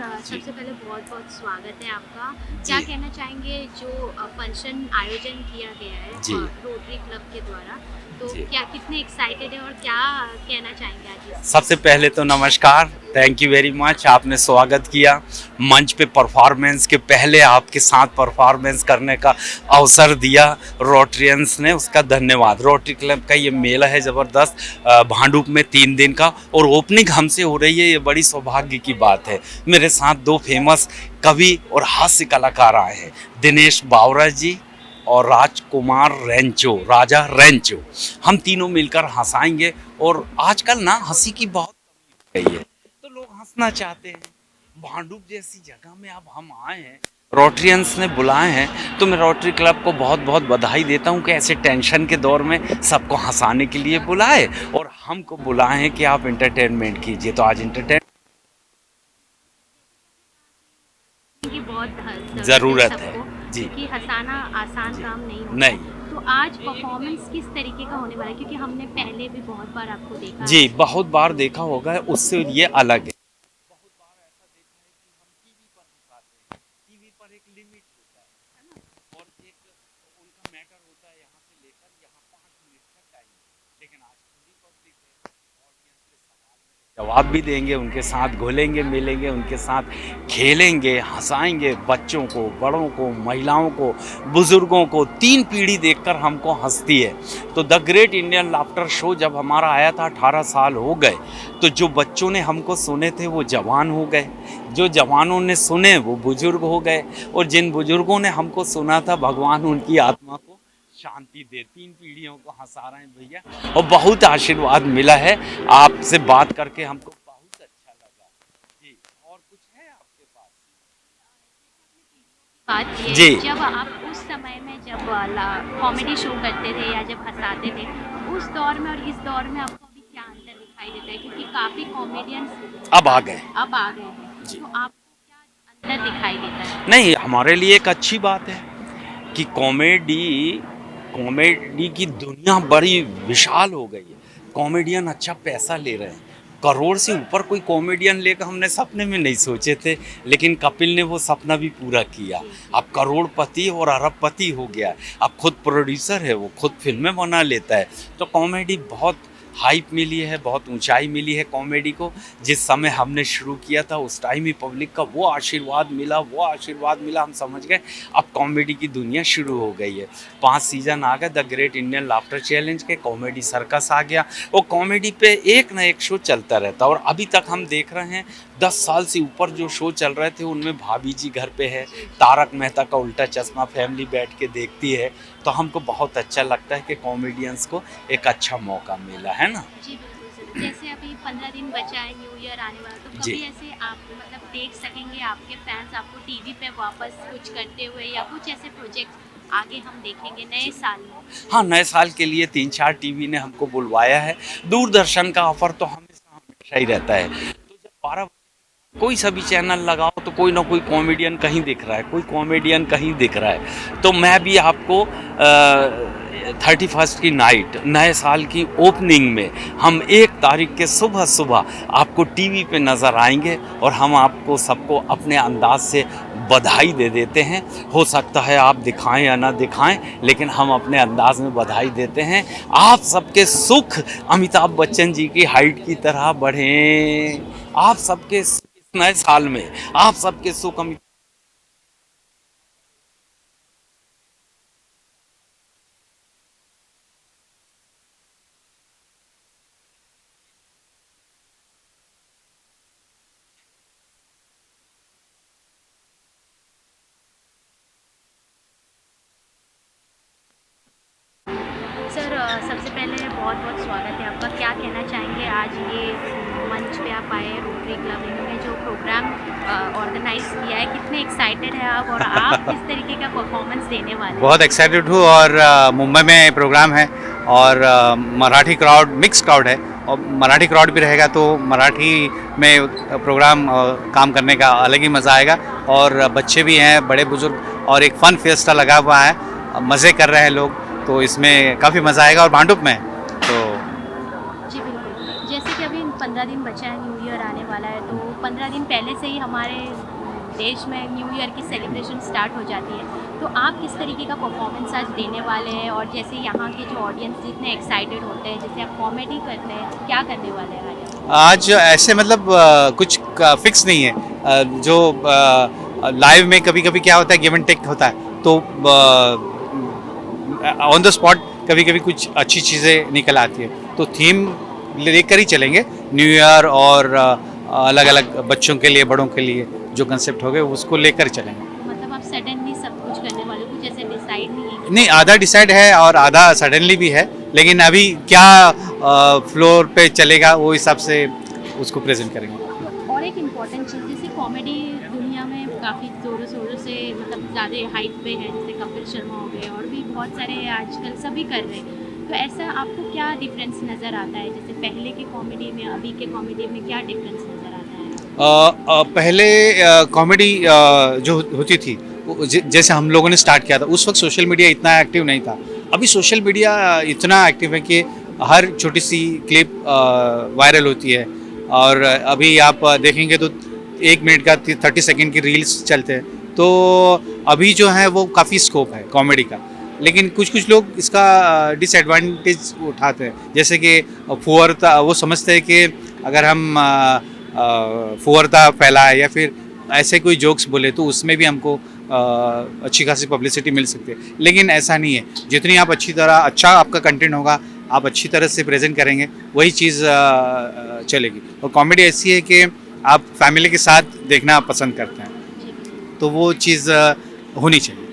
जी, सबसे पहले बहुत-बहुत स्वागत है आपका। क्या जी, कहना चाहेंगे जो फंक्शन आयोजन किया गया है जी, रोटरी क्लब के द्वारा, तो जी। क्या कितने एक्साइटेड हैं और क्या कहना चाहेंगे आज इस सबसे पहले तो नमस्कार, थैंक यू वेरी मच आपने स्वागत किया। मंच पे परफॉर्मेंस के पहले आपके साथ परफॉर्मेंस करने का अवसर दिया रोटरियंस ने, उसका धन्यवाद। रोटरी क्लब का ये मेला है ज़बरदस्त भांडुप में 3 दिन का और ओपनिंग हमसे हो रही है, ये बड़ी सौभाग्य की बात है। मेरे साथ 2 फेमस कवि और हास्य कलाकार आए हैं, दिनेश बावरा जी और राजकुमार रेंचो, राजा रेंचो। हम तीनों मिलकर हँसाएँगे और आजकल ना हँसी की बहुत कमी हो गई है, तो लोग हँसना चाहते हैं। भांडुप जैसी जगह में अब हम आए हैं, रोटरियंस ने बुलाए हैं, तो मैं रोटरी क्लब को बहुत बहुत बधाई देता हूँ कि ऐसे टेंशन के दौर में सबको हंसाने के लिए बुलाए और हमको बुलाए हैं कि आप इंटरटेनमेंट कीजिए। तो आज इंटरटेन की बहुत ज़रूरत है ज़रूरत है। सबको, जी, क्योंकि हँसाना आसान जी, काम नहीं होता नहीं। है। तो आज परफॉर्मेंस किस तरीके का होने वाला है? क्योंकि हमने पहले भी बहुत बार आपको देखा जी, है। बहुत बार देखा होगा, उससे ये अलग है। बहुत बार ऐसा देखा है कि हम टीवी पर दिखाते हैं, टीवी पर एक लिमिट होता है ना? और एक उनका मैटर होता है यहाँ से लेकर यहाँ 5 मिनट का टाइम, लेकिन आज पूरी पब्लिक है, ऑडियंस के सवाल मेरे जवाब भी देंगे, उनके साथ घुलेंगे मिलेंगे, उनके साथ खेलेंगे, हंसाएंगे, बच्चों को, बड़ों को, महिलाओं को, बुजुर्गों को, 3 पीढ़ी देखकर हमको हंसती है। तो the great Indian laughter show जब हमारा आया था 18 साल हो गए, तो जो बच्चों ने हमको सुने थे वो जवान हो गए, जो जवानों ने सुने वो बुजुर्ग हो गए और जिन बुजुर्गों ने हमको सुना था भगवान उनकी आत्मा को शांति दे। 3 पीढ़ियों को हंसा रहे हैं भैया और बहुत आशीर्वाद मिला है। आपसे बात करके हमको बहुत अच्छा लगा। जी, और कुछ है आपके पास? बात ये जी, है जब आप उस समय में जब कॉमेडी शो करते थे या जब हँसाते थे, उस दौर में और इस दौर में आपको अभी क्या अंतर दिखाई देता है? क्योंकि काफ़ी कॉमेडियंस अब आ गए। अब आ गए हैं, जी, तो आपको क्या अंतर दिखाई देता है? नहीं हमारे लिए एक अच्छी बात है कि कॉमेडी कॉमेडी की दुनिया बड़ी विशाल हो गई है। कॉमेडियन अच्छा पैसा ले रहे हैं। करोड़ से ऊपर कोई कॉमेडियन लेकर हमने सपने में नहीं सोचे थे, लेकिन कपिल ने वो सपना भी पूरा किया। जी, जी। अब करोड़पति और अरबपति हो गया है। अब खुद प्रोड्यूसर है, वो खुद फिल्में बना लेता है। तो कॉमेडी बहुत हाइप मिली है, बहुत ऊंचाई मिली है कॉमेडी को। जिस समय हमने शुरू किया था उस टाइम ही पब्लिक का वो आशीर्वाद मिला, हम समझ गए अब कॉमेडी की दुनिया शुरू हो गई है। 5 सीज़न आ गए the great Indian laughter challenge के, कॉमेडी सर्कस आ गया। वो कॉमेडी पे एक ना एक शो चलता रहता है और अभी तक हम देख रहे हैं 10 साल से ऊपर जो शो चल रहे थे उनमें भाभी जी घर पे है, जी, तारक मेहता का उल्टा चश्मा फैमिली बैठ के देखती है। तो हमको बहुत अच्छा लगता है कि कॉमेडियंस को एक अच्छा मौका मिला है ना। जी, बिल्कुल सर। जैसे अभी 15 दिन बचा है, न्यू ईयर आने वाला, तो जी, कभी ऐसे आप मतलब देख सकेंगे आपके फैन्स आपको टीवी पे वापस कुछ करते हुए या कुछ ऐसे प्रोजेक्ट आगे हम देखेंगे नए जी। साल में? हाँ, नए साल के लिए 3-4 टीवी ने हमको बुलवाया है। दूरदर्शन का ऑफ़र तो हमेशा हमेशा ही रहता है। तो जब 12 कोई सा भी चैनल लगाओ तो कोई ना कोई कॉमेडियन कहीं दिख रहा है, कोई कॉमेडियन कहीं दिख रहा है। तो मैं भी आपको 31st की नाइट नए साल की ओपनिंग में हम 1 तारीख के सुबह-सुबह आपको टीवी पे नज़र आएँगे और हम आपको सबको अपने अंदाज़ से बधाई दे देते हैं। हो सकता है आप दिखाएँ या ना दिखाएँ, लेकिन हम अपने अंदाज़ में बधाई देते हैं। आप सबके सुख अमिताभ बच्चन जी की हाइट की तरह बढ़ें। आप सबके इस नए साल में आप सबके सुख अमित सर सबसे पहले बहुत-बहुत स्वागत है आपका। क्या कहना चाहेंगे आज ये मंच पे आप आए रोटरी क्लब इन्होंने जो प्रोग्राम ऑर्गेनाइज़ किया है, कितने एक्साइटेड हैं आप और आप किस तरीके का परफॉर्मेंस देने वाले बहुत हैं? एक्साइटेड हूँ और मुंबई में प्रोग्राम है और मराठी क्राउड मिक्स क्राउड है और मराठी क्राउड भी रहेगा तो मराठी में प्रोग्राम काम करने का अलग ही मज़ा आएगा और बच्चे भी हैं बड़े बुजुर्ग और एक फ़न फेस्टा लगा हुआ है, मज़े कर रहे हैं लोग तो इसमें काफ़ी मज़ा आएगा और भांडुप में तो जी, बिल्कुल। जैसे कि अभी 15 दिन बचा है, न्यू ईयर आने वाला है, तो 15 दिन पहले से ही हमारे देश में न्यू ईयर की सेलिब्रेशन स्टार्ट हो जाती है। तो आप किस तरीके का परफॉर्मेंस आज देने वाले हैं, और जैसे यहाँ के जो ऑडियंस जितने एक्साइटेड होते हैं, जैसे आप कॉमेडी करते हैं, क्या करने वाले हैं आज? आज ऐसे मतलब कुछ फिक्स नहीं है। जो लाइव में कभी कभी क्या होता है, गिव एंड टेक होता है, तो ऑन द स्पॉट कभी कभी कुछ अच्छी चीज़ें निकल आती है, तो थीम लेकर ही चलेंगे। न्यू ईयर और अलग अलग बच्चों के लिए, बड़ों के लिए जो कंसेप्ट हो गए उसको लेकर चलेंगे। मतलब आप सडनली सब कुछ करने वाले हो, कुछ ऐसे डिसाइड नहीं है? नहीं, आधा डिसाइड है और आधा सडनली भी है, लेकिन अभी क्या फ्लोर पे चलेगा वो हिसाब से उसको प्रेजेंट करेंगे। और एक इम्पॉर्टेंट चीज़, जैसे कॉमेडी दुनिया में काफ़ी ज़ोरों शोरों से मतलब ज़्यादा हाइप पे है, जैसे कपिल शर्मा हो गए और भी बहुत सारे आजकल सभी कर रहे हैं, तो ऐसा आपको क्या डिफरेंस नज़र आता है, जैसे पहले के कॉमेडी में अभी के कॉमेडी में क्या डिफरेंस नज़र आता है? पहले कॉमेडी जो होती थी जैसे हम लोगों ने स्टार्ट किया था, उस वक्त सोशल मीडिया इतना एक्टिव नहीं था। अभी सोशल मीडिया इतना एक्टिव है कि हर छोटी सी क्लिप वायरल होती है, और अभी आप देखेंगे तो 1 मिनट का 30 सेकंड की रील्स चलते हैं, तो अभी जो है वो काफ़ी स्कोप है कॉमेडी का। लेकिन कुछ कुछ लोग इसका डिसएडवांटेज उठाते हैं, जैसे कि फुहरता, वो समझते हैं कि अगर हम फुहरता फैलाए या फिर ऐसे कोई जोक्स बोले तो उसमें भी हमको अच्छी खासी पब्लिसिटी मिल सकती है, लेकिन ऐसा नहीं है। जितनी आप अच्छी तरह, अच्छा आपका कंटेंट होगा, आप अच्छी तरह से प्रेजेंट करेंगे, वही चीज़ चलेगी। और कॉमेडी ऐसी है कि आप फैमिली के साथ देखना पसंद करते हैं, तो वो चीज़ होनी चाहिए।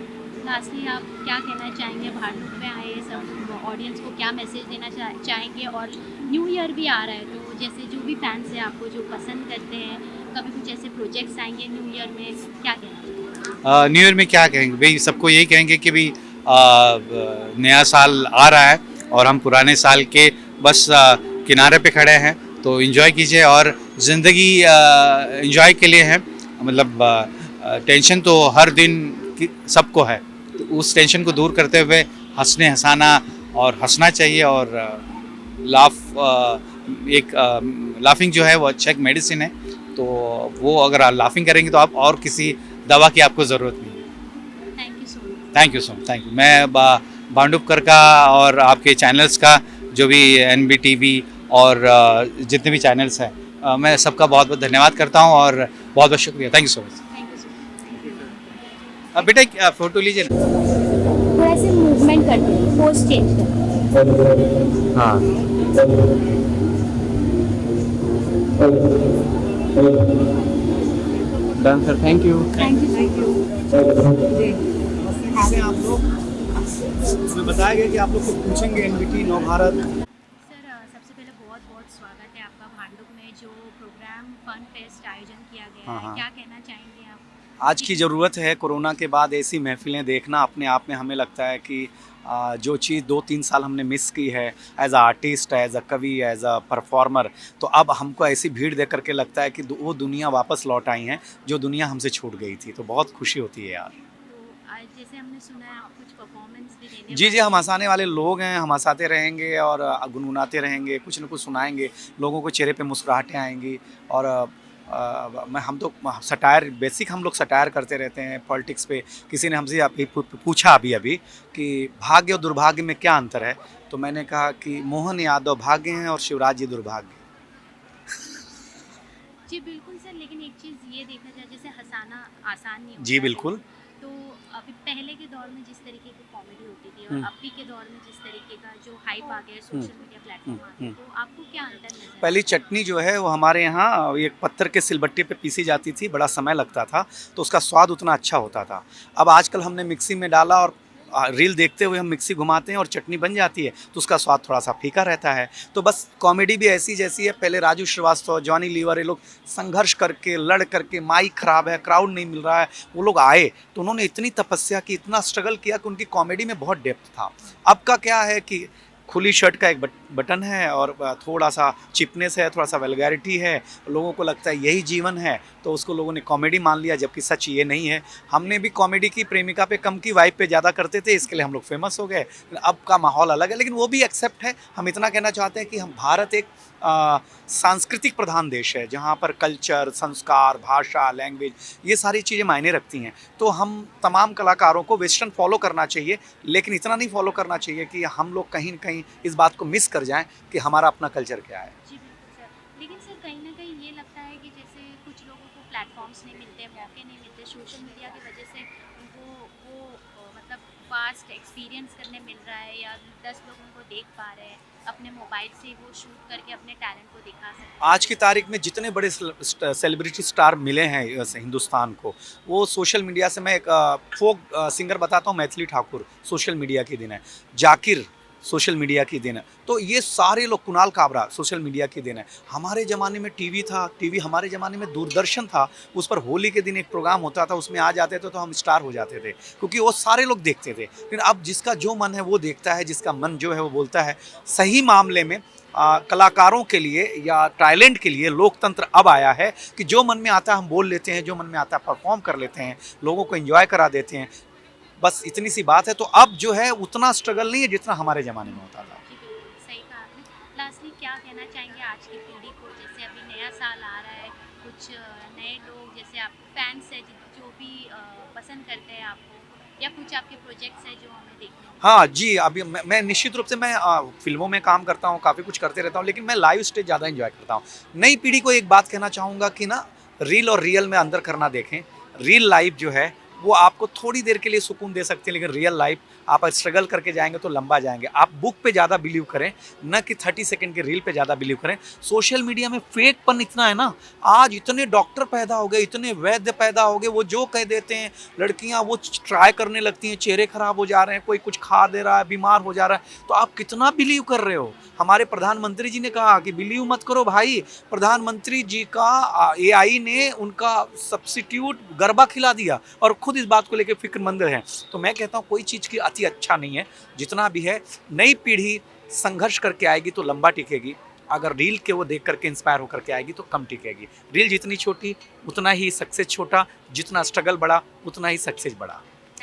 लास्टली आप क्या कहना चाहेंगे, भांडुप में आए सब ऑडियंस को क्या मैसेज देना चाहेंगे? और न्यू ईयर भी आ रहा है, तो जैसे जो भी फैंस हैं आपको जो पसंद करते हैं, कभी कुछ ऐसे प्रोजेक्ट्स आएंगे न्यू ईयर में, क्या कहना? न्यू ईयर में क्या कहेंगे भाई, सबको यही कहेंगे कि भाई नया साल आ रहा है और हम पुराने साल के बस किनारे पे खड़े हैं, तो एंजॉय कीजिए। और ज़िंदगी एंजॉय के लिए है, मतलब टेंशन तो हर दिन सबको है, तो उस टेंशन को दूर करते हुए हंसना और हंसना चाहिए। और लाफिंग जो है वो अच्छा एक मेडिसिन है, तो वो अगर आप लाफिंग करेंगे तो आप और किसी दवा की आपको ज़रूरत नहीं है। Thank you so much. Thank you so much, thank you. मैं भांडुपकर का और आपके चैनल्स का, जो भी NBTV और जितने भी चैनल्स हैं, मैं सबका बहुत बहुत धन्यवाद करता हूँ और बहुत बहुत शुक्रिया। Thank you so much. Thank you so much. बेटा एक फ़ोटो लीजिए ना। थोड़ा सा मूवमेंट करते हैं, पोज चेंज करते हाँ, डन सर, थैंक यू। आप लोग हमें बताया गया कि आप लोग को पूछेंगे NBT नव भारत। सर, सबसे पहले बहुत बहुत स्वागत है आपका भांडुप में जो प्रोग्राम फन फेस्ट आयोजन किया गया हाँ, है, हाँ। क्या कहना चाहेंगे आप? आज की ज़रूरत है कोरोना के बाद ऐसी महफिलें देखना। अपने आप में हमें लगता है कि जो चीज़ 2-3 साल हमने मिस की है as a artist, as a कवि, एज अ परफॉर्मर, तो अब हमको ऐसी भीड़ देख करके लगता है कि वो दुनिया वापस लौट आई हैं जो दुनिया हमसे छूट गई थी, तो बहुत खुशी होती है यार। तो आज जैसे हमने सुना है आप कुछ परफॉर्मेंस भी देने जी वाले हम हंसाने वाले लोग हैं, हम हंसाते रहेंगे और गुनगुनाते रहेंगे, कुछ न कुछ सुनाएंगे, लोगों को चेहरे पे मुस्कुराहटें आएंगी। और हम तो सटायर, बेसिक हम लोग सटायर करते रहते हैं पॉलिटिक्स पे। किसी ने हमसे अभी पूछा अभी कि भाग्य और दुर्भाग्य में क्या अंतर है, तो मैंने कहा कि मोहन यादव भाग्य हैं और शिवराज जी दुर्भाग्य। जी बिल्कुल सर, लेकिन एक चीज़ ये देखा जाए, जैसे हंसाना आसान नहीं होता जी है, बिल्कुल। तो अभी पहले के दौर में जिस तरीके की कॉमेडी होती थी और अभी के दौर में जिस तरीके का जो हाइप आ गया है, सोशल मीडिया प्लेटफॉर्म आ गया, तो आपको क्या अंतर नजर आता है? पहली चटनी जो है वो हमारे यहाँ एक पत्थर के सिलबट्टे पे पीसी जाती थी, बड़ा समय लगता था, तो उसका स्वाद उतना अच्छा होता था। अब आजकल हमने मिक्सी में डाला और रील देखते हुए हम मिक्सी घुमाते हैं और चटनी बन जाती है, तो उसका स्वाद थोड़ा सा फीका रहता है। तो बस कॉमेडी भी ऐसी जैसी है, पहले राजू श्रीवास्तव, जॉनी लीवर, ये लोग संघर्ष करके, लड़ करके, माइक खराब है, क्राउड नहीं मिल रहा है, वो लोग आए तो उन्होंने इतनी तपस्या की, इतना स्ट्रगल किया कि उनकी कॉमेडी में बहुत डेप्थ था। अब का क्या है कि खुली शर्ट का एक बटन है और थोड़ा सा चिपनेस है, थोड़ा सा वल्गैरिटी है, लोगों को लगता है यही जीवन है, तो उसको लोगों ने कॉमेडी मान लिया, जबकि सच ये नहीं है। हमने भी कॉमेडी की प्रेमिका पे कम की, वाइफ पे ज़्यादा करते थे, इसके लिए हम लोग फेमस हो गए। अब का माहौल अलग है, लेकिन वो भी एक्सेप्ट है। हम इतना कहना चाहते हैं कि हम भारत एक सांस्कृतिक प्रधान देश है, जहाँ पर कल्चर, संस्कार, भाषा, लैंग्वेज, ये सारी चीज़ें मायने रखती हैं। तो हम तमाम कलाकारों को वेस्टर्न फॉलो करना चाहिए, लेकिन इतना नहीं फॉलो करना चाहिए कि हम लोग कहीं न कहीं इस बात को मिस कर जाएं कि हमारा अपना कल्चर क्या है। जी बिल्कुल सर। लेकिन सर कहीं न कहीं ये लगता है कि जैसे कुछ लोगों को प्लेटफॉर्म्स नहीं मिलते, मौके नहीं मिलते, सोशल मीडिया की वजह से उनको वो मतलब वास्ट एक्सपीरियंस करने मिल रहा है, या 10 लोग उनको देख पा रहे हैं, अपने मोबाइल से वो शूट करके अपने टैलेंट को दिखा सकते हैं। आज की तारीख में जितने बड़े सेलिब्रिटी स्टार मिले हैं हिंदुस्तान को, वो सोशल मीडिया से, मैं एक फोक सिंगर बताता हूँ, मैथिली ठाकुर, सोशल मीडिया की दिन है, जाकिर सोशल मीडिया की दिन है, तो ये सारे लोग, कुणाल काबरा सोशल मीडिया की दिन है। हमारे ज़माने में टीवी था, टीवी हमारे ज़माने में दूरदर्शन था, उस पर होली के दिन एक प्रोग्राम होता था, उसमें आ जाते थे तो हम स्टार हो जाते थे, क्योंकि वो सारे लोग देखते थे। लेकिन अब जिसका जो मन है वो देखता है, जिसका मन जो है वो बोलता है। सही मामले में कलाकारों के लिए या टैलेंट के लिए लोकतंत्र अब आया है कि जो मन में आता है हम बोल लेते हैं, जो मन में आता है परफॉर्म कर लेते हैं, लोगों को एंजॉय करा देते हैं। बस इतनी सी बात है। तो अब जो है उतना स्ट्रगल नहीं है जितना हमारे ज़माने में होता था। जी बिल्कुल सही कहा आपने। लास्टली क्या कहना चाहेंगे आज की पीढ़ी को, जैसे अभी नया साल आ रहा है, कुछ नए लोग जैसे आपको फैंस है जो भी पसंद करते हैं आपको, या कुछ आपके प्रोजेक्ट्स हैं जो हमें देखने को? हाँ जी, अभी मैं निश्चित रूप से मैं फिल्मों में काम करता हूँ, काफ़ी कुछ करते रहता हूँ, लेकिन मैं लाइव स्टेज ज़्यादा एंजॉय करता हूँ। नई पीढ़ी को एक बात कहना चाहूँगा कि ना, रील और रियल में अंदर करना देखें। रियल लाइफ जो है वो आपको थोड़ी देर के लिए सुकून दे सकती है, लेकिन रियल लाइफ आप स्ट्रगल करके जाएंगे तो लंबा जाएंगे। आप बुक पे ज़्यादा बिलीव करें, न कि 30 सेकंड के रील पे ज़्यादा बिलीव करें। सोशल मीडिया में फेकपन इतना है ना, आज इतने डॉक्टर पैदा हो गए, इतने वैद्य पैदा हो गए, वो जो कह देते हैं, लड़कियां वो ट्राई करने लगती हैं, चेहरे खराब हो जा रहे हैं, कोई कुछ खा दे रहा है, बीमार हो जा रहा है, तो आप कितना बिलीव कर रहे हो? हमारे प्रधानमंत्री जी ने कहा कि बिलीव मत करो भाई। प्रधानमंत्री जी का AI ने उनका सब्स्टिट्यूट गरबा खिला दिया और खुद इस बात को लेकर फिक्रमंद हैं। तो मैं कहता हूँ कोई चीज़ की अति अच्छा नहीं है, जितना भी है। नई पीढ़ी संघर्ष करके आएगी तो लंबा टिकेगी, अगर रील के वो देख करके इंस्पायर होकर के आएगी तो कम टिकेगी। रील जितनी छोटी उतना ही सक्सेस छोटा, जितना स्ट्रगल बड़ा उतना ही सक्सेस बड़ा।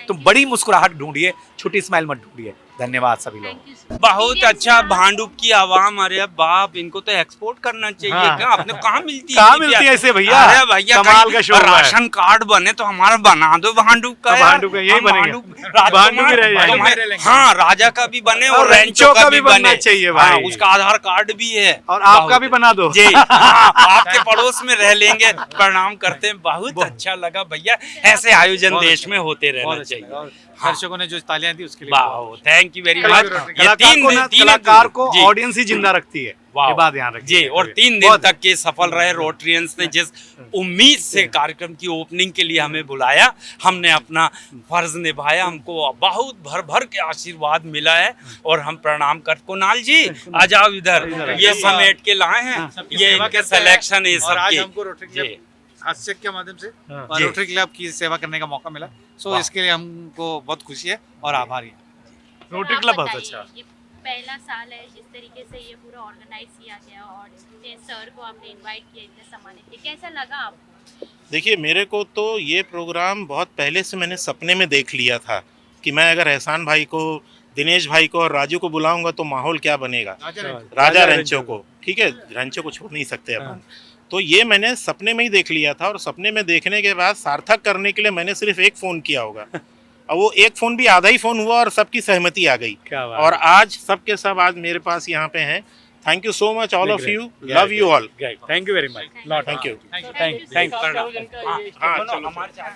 तो बड़ी मुस्कुराहट ढूंढिए, छोटी स्माइल मत ढूंढिए। धन्यवाद सभी लोग। Thank you sir. बहुत अच्छा भांडुप की आवाम। अरे बाप, इनको तो एक्सपोर्ट करना चाहिए। हाँ। क्या आपने कहाँ मिलती है? कहाँ मिलती है ऐसे भैया? अरे भैया, कमाल का शो है। राशन कार्ड बने तो हमारा बना दो भांडुप का। यार। भांडुप का यही हम बनेगा। भांडुप भांडुप ही रह जाएगा। तुम्हारे- हाँ, राजा का भी बने और और रेंचो का भी बनना बने चाहिए हाँ, भाई। उसका आधार कार्ड भी है और आपका भी बना दो। जी हाँ, आपके पड़ोस में रह लेंगे। प्रणाम करते हैं, बहुत अच्छा लगा भैया। ऐसे आयोजन देश में होते रहना चाहिए। दर्शकों ने जो तालियां दी उसके लिए वाह, थैंक यू वेरी मच। कलाकार को ऑडियंस ही जिंदा रखती है, ये बात ध्यान रखिए जी। और 3 दिन तक के सफल रहे रोटरियंस ने, जिस उम्मीद से कार्यक्रम की ओपनिंग के लिए हमें बुलाया, हमने अपना फर्ज निभाया। हमको बहुत भर भर के आशीर्वाद मिला है और हम प्रणाम कर। कुणाल जी आ जाओ इधर, ये समेट के लाए हैं, ये इनके सिलेक्शन है सबके। हास्य के माध्यम से जी। रोटरी क्लब की सेवा करने का मौका मिला, सो इसके लिए हमको बहुत खुशी है और आभारी है। रोटरी आप क्लब बहुत बताइए, अच्छा। ये पहला साल है जिस तरीके से ये पूरा ऑर्गेनाइज किया गया, और इतने सर को आपने इनवाइट किया, इतने सम्मानित किया, कैसा लगा आपको? देखिए, मेरे को तो ये प्रोग्राम बहुत पहले से मैंने सपने में देख लिया था कि मैं अगर एहसान भाई को, दिनेश भाई को और राजू को बुलाऊंगा तो माहौल क्या बनेगा। राजा रेंचो को, ठीक है, रेंचो को छोड़ नहीं सकते अपन। तो ये मैंने सपने में ही देख लिया था, और सपने में देखने के बाद सार्थक करने के लिए मैंने सिर्फ एक फ़ोन किया होगा और वो एक फ़ोन भी आधा ही फ़ोन हुआ और सबकी सहमति आ गई। और आज सबके सब आज मेरे पास यहाँ पे हैं। Thank you so much all of you, love you all. Thank you very much. Thank you. Thank you. हाँ, चलो।